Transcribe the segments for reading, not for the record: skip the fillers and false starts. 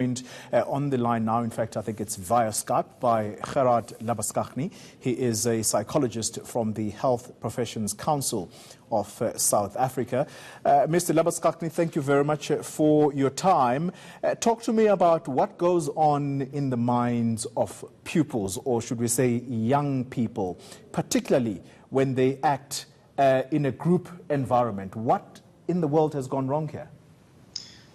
On the line now, in fact, I think it's via Skype, by Gerard Labuschagne. He is a psychologist from the Health Professions Council of South Africa. Mr. Labuschagne, thank you very much for your time. Talk to me about what goes on in the minds of pupils, or should we say young people, particularly when they act in a group environment. What in the world has gone wrong here?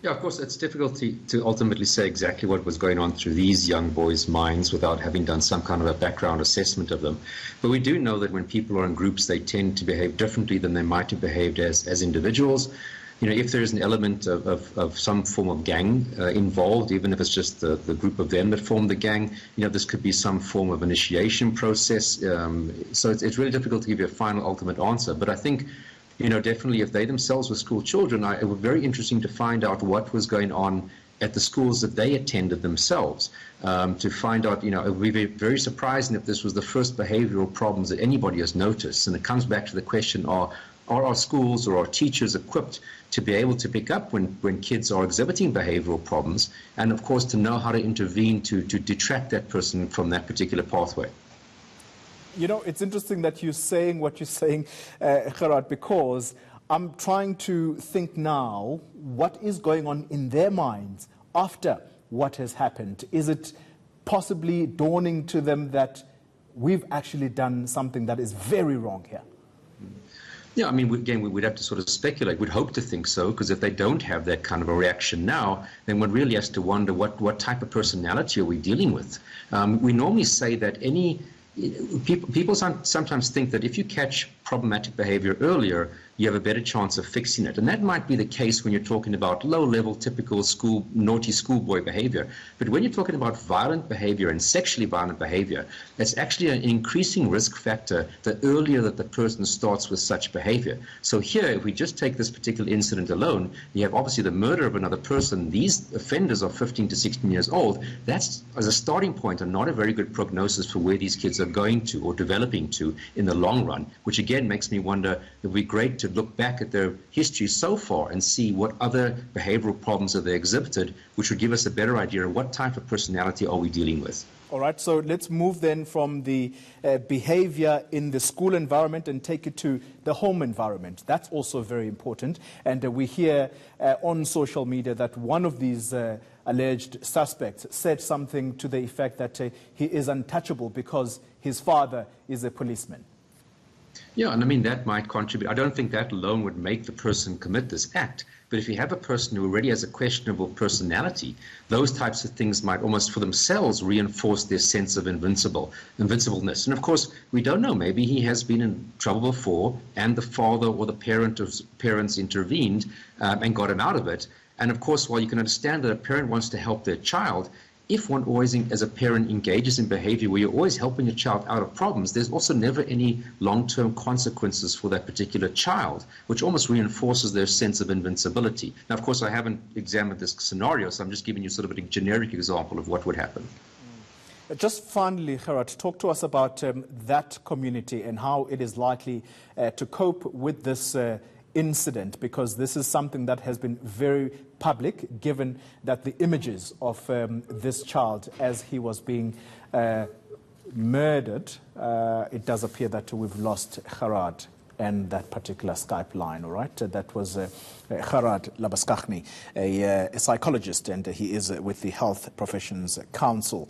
Yeah, of course, it's difficult to ultimately say exactly what was going on through these young boys' minds without having done some kind of a background assessment of them. But we do know that when people are in groups, they tend to behave differently than they might have behaved as individuals. You know, if there is an element of some form of gang involved, even if it's just the group of them that form the gang, you know, this could be some form of initiation process. So it's really difficult to give you a final ultimate answer. But I think, you know, definitely if they themselves were school children, it would be very interesting to find out what was going on at the schools that they attended themselves, to find out, you know, it would be very surprising if this was the first behavioral problems that anybody has noticed. And it comes back to the question, are our schools or our teachers equipped to be able to pick up when kids are exhibiting behavioral problems, and of course to know how to intervene to detract that person from that particular pathway. You know, it's interesting that you're saying what you're saying, Gerard, because I'm trying to think now what is going on in their minds after what has happened. Is it possibly dawning to them that we've actually done something that is very wrong here? Yeah, I mean, again, we'd have to sort of speculate. We'd hope to think so, because if they don't have that kind of a reaction now, then one really has to wonder what type of personality are we dealing with. We normally say that people sometimes think that if you catch problematic behavior earlier, you have a better chance of fixing it. And that might be the case when you're talking about low-level, typical naughty schoolboy behavior. But when you're talking about violent behavior and sexually violent behavior, it's actually an increasing risk factor the earlier that the person starts with such behavior. So here, if we just take this particular incident alone, you have obviously the murder of another person. These offenders are 15 to 16 years old. That's, as a starting point, not a very good prognosis for where these kids are going to or developing to in the long run, which again makes me wonder, it would be great to look back at their history so far and see what other behavioral problems have they exhibited, which would give us a better idea of what type of personality are we dealing with. All right, so let's move then from the behavior in the school environment and take it to the home environment. That's also very important. And we hear on social media that one of these alleged suspects said something to the effect that he is untouchable because his father is a policeman. Yeah, and I mean, that might contribute. I don't think that alone would make the person commit this act. But if you have a person who already has a questionable personality, those types of things might almost for themselves reinforce their sense of invincibleness. And of course, we don't know. Maybe he has been in trouble before, and the father or the parents intervened and got him out of it. And of course, while you can understand that a parent wants to help their child, if one always, as a parent, engages in behavior where you're always helping your child out of problems, there's also never any long-term consequences for that particular child, which almost reinforces their sense of invincibility. Now, of course, I haven't examined this scenario, so I'm just giving you sort of a generic example of what would happen. Just finally, Gerard, talk to us about that community and how it is likely to cope with this incident, because this is something that has been very public, given that the images of this child as he was being murdered, it does appear that we've lost Gerard and that particular Skype line, all right? That was Gerard Labuschagne, a psychologist, and he is with the Health Professions Council.